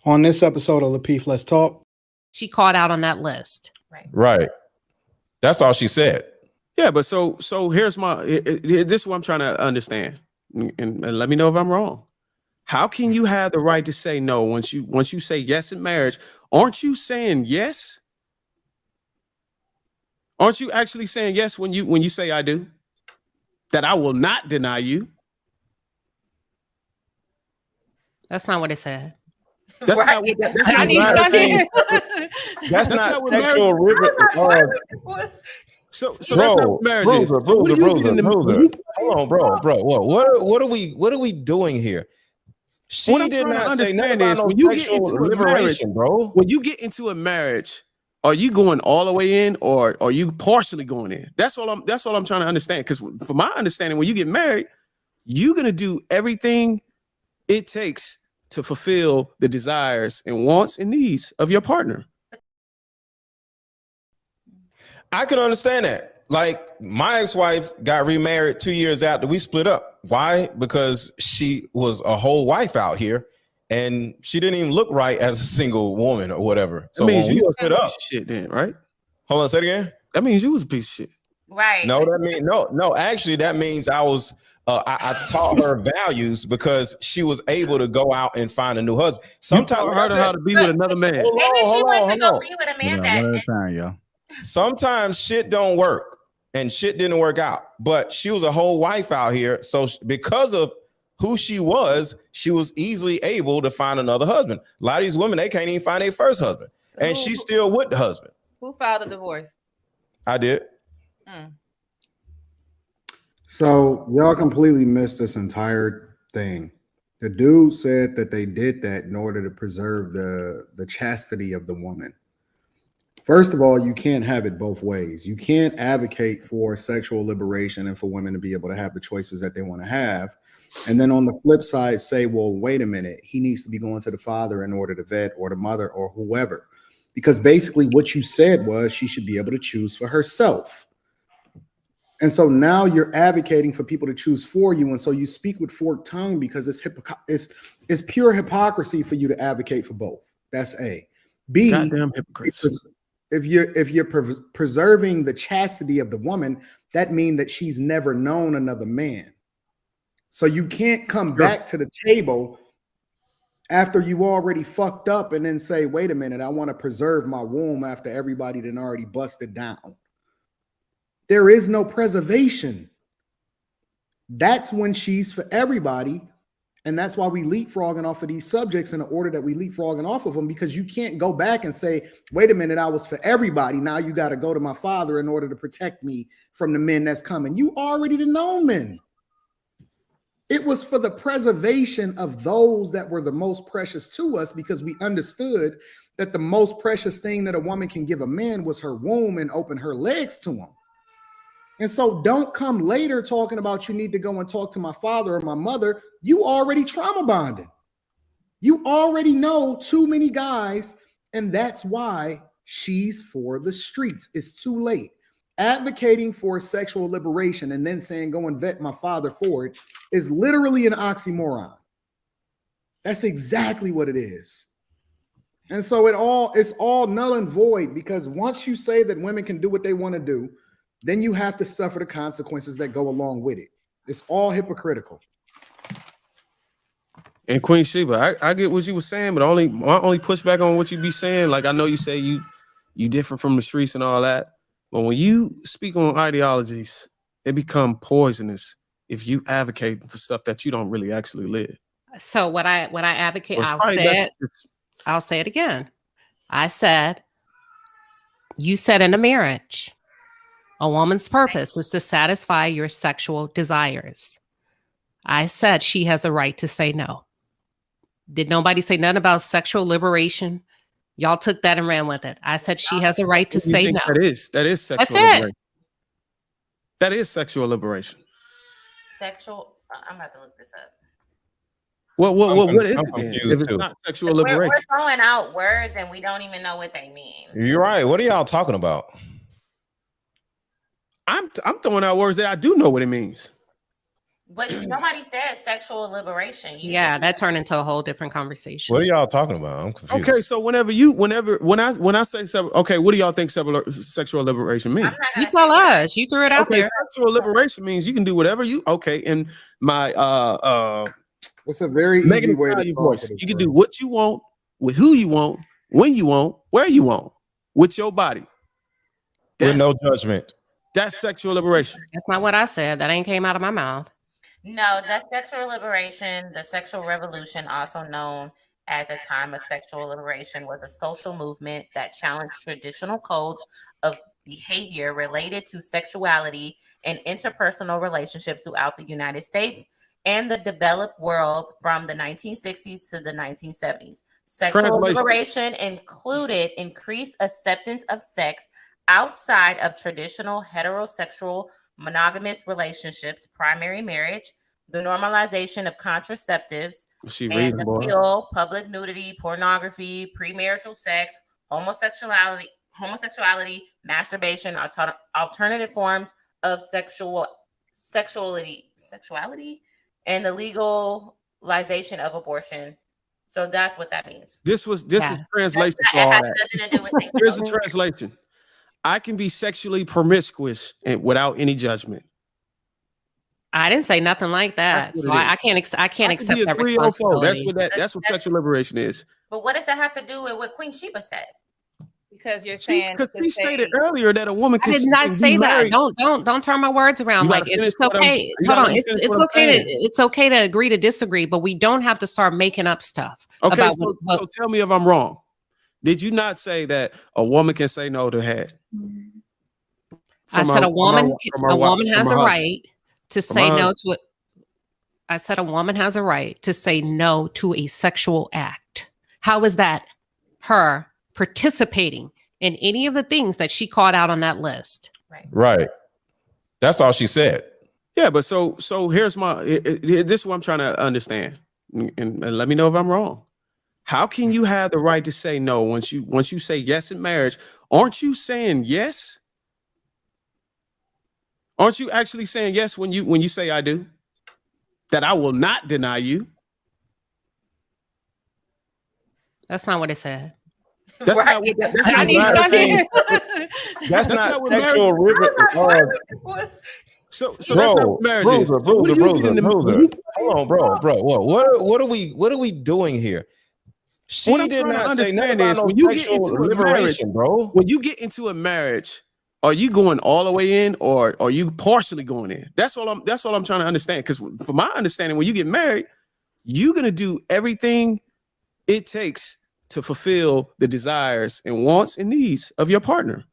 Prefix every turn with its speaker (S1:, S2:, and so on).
S1: On this episode of Lapeef Let's Talk,
S2: she called out on that list.
S3: Right. That's all she said.
S4: Yeah, but so here's this is what I'm trying to understand, and let me know if I'm wrong. How can you have the right to say no once you say yes in marriage? Aren't you saying yes? Aren't you actually saying yes when you say I do? That I will not deny you.
S2: That's not what it said.
S4: That's not what
S3: that's not sexual
S4: So that's not what marriage is.
S3: Hold on, bro. What are we doing here? She did not say nothing about
S4: when you get into a marriage,
S3: bro.
S4: When you get into a marriage, are you going all the way in, or are you partially going in? That's all I'm trying to understand. Because from my understanding, when you get married, you're gonna do everything it takes to fulfill the desires and wants and needs of your partner.
S3: I can understand that. Like, my ex-wife got remarried 2 years after we split up. Why? Because she was a whole wife out here, and she didn't even look right as a single woman or whatever. So
S4: that means you was
S3: split up,
S4: shit then, right?
S3: Hold on, say it again.
S4: That means you was a piece of shit.
S5: Right.
S3: No, that means no. Actually, that means I was. I taught her values because she was able to go out and find a new husband. Sometimes
S4: I taught her how to be with another man.
S5: Maybe she went to go be with a man that
S6: time, yo.
S3: Sometimes shit don't work, and shit didn't work out. But she was a whole wife out here, so because of who she was easily able to find another husband. A lot of these women, they can't even find their first husband, and she's still with the husband.
S5: Who filed a divorce?
S3: I did.
S1: So y'all completely missed this entire thing. The dude said that they did that in order to preserve the chastity of the woman. First of all, you can't have it both ways. You can't advocate for sexual liberation and for women to be able to have the choices that they want to have. And then on the flip side, say, well, wait a minute, he needs to be going to the father in order to vet, or the mother, or whoever. Because basically what you said was she should be able to choose for herself. And so now you're advocating for people to choose for you. And so you speak with forked tongue because it's pure hypocrisy for you to advocate for both. That's A. B,
S4: goddamn hypocrites.
S1: If you're preserving the chastity of the woman, that means that she's never known another man. So you can't come back to the table after you already fucked up and then say, wait a minute, I want to preserve my womb after everybody then already busted down. There is no preservation. That's when she's for everybody. And that's why we leapfrogging off of these subjects in the order that we leapfrogging off of them, because you can't go back and say, wait a minute, I was for everybody. Now you got to go to my father in order to protect me from the men that's coming. You already the known men. It was for the preservation of those that were the most precious to us, because we understood that the most precious thing that a woman can give a man was her womb and open her legs to him. And so don't come later talking about you need to go and talk to my father or my mother. You already trauma bonded. You already know too many guys, and that's why she's for the streets. It's too late. Advocating for sexual liberation and then saying go and vet my father for it is literally an oxymoron. That's exactly what it is. And so it's all null and void, because once you say that women can do what they want to do, then you have to suffer the consequences that go along with it. It's all hypocritical.
S4: And Queen Sheba, I get what you were saying, but my only pushback on what you be saying, like I know you say you different from the streets and all that, but when you speak on ideologies, it become poisonous if you advocate for stuff that you don't really actually live.
S2: So what I advocate,
S4: Well,
S2: I'll say it again. I said, you said in a marriage, a woman's purpose is to satisfy your sexual desires. I said she has a right to say no. Did nobody say nothing about sexual liberation? Y'all took that and ran with it. I said she has a right to say no.
S4: That is sexual liberation. That is sexual liberation.
S5: I'm about to look this up.
S4: What is it then, if it's not sexual liberation?
S5: We're throwing out words and we don't even know what they mean.
S3: You're right. What are y'all talking about?
S4: I'm throwing out words that I do know what it means.
S5: But nobody said sexual liberation.
S2: Yeah, that turned into a whole different conversation.
S3: What are y'all talking about? I'm confused.
S4: Okay, so when I say okay, what do y'all think sexual liberation means?
S2: You tell us. You threw it out there.
S4: Sexual liberation means you can do whatever you. Okay, and my
S1: it's a very easy way to solve this.
S4: You can do what you want with who you want, when you want, where you want, with your body.
S3: With no judgment.
S4: That's sexual liberation.
S2: That's not what I said. That ain't came out of my mouth.
S5: No, that's sexual liberation. The sexual revolution, also known as a time of sexual liberation, was a social movement that challenged traditional codes of behavior related to sexuality and interpersonal relationships throughout the United States and the developed world from the 1960s to the 1970s. Sexual liberation included increased acceptance of sex outside of traditional heterosexual monogamous relationships, primary marriage, the normalization of contraceptives, and the pill, public nudity, pornography, premarital sex, homosexuality, masturbation, alternative forms of sexuality, and the legalization of abortion. So that's what that means.
S4: This is translation.
S5: It has nothing to do with sex.
S4: Here's the translation. I can be sexually promiscuous and without any judgment.
S2: I didn't say nothing like that, so I can't accept that responsibility.
S4: That's what sexual liberation is.
S5: But what does that have to do with what Queen Sheba said? Because you're saying,
S4: because she stated earlier that a woman can.
S2: I did not say that. Don't turn my words around. Like, it's okay. Hold on. It's okay. It's okay to agree to disagree, but we don't have to start making up stuff.
S4: Okay, so tell me if I'm wrong. Did you not say that a woman can say no to head?
S2: I said a woman has a right to say no to it. I said a woman has a right to say no to a sexual act. How is that her participating in any of the things that she called out on that list?
S3: Right. That's all she said.
S4: Yeah, but so here's this is what I'm trying to understand, and let me know if I'm wrong. How can you have the right to say no once you say yes in marriage? Aren't you saying yes? Aren't you actually saying yes when you say I do? That I will not deny you.
S2: That's not what it said.
S4: That's not
S3: sexual liberation.
S4: So that's not marriage is.
S3: Hold on, bro. What are we doing here? She did not say nothing about
S4: when you get into a marriage,
S3: bro.
S4: When you get into a marriage, are you going all the way in, or are you partially going in? That's all I'm trying to understand. Because from my understanding, when you get married, you're gonna do everything it takes to fulfill the desires and wants and needs of your partner.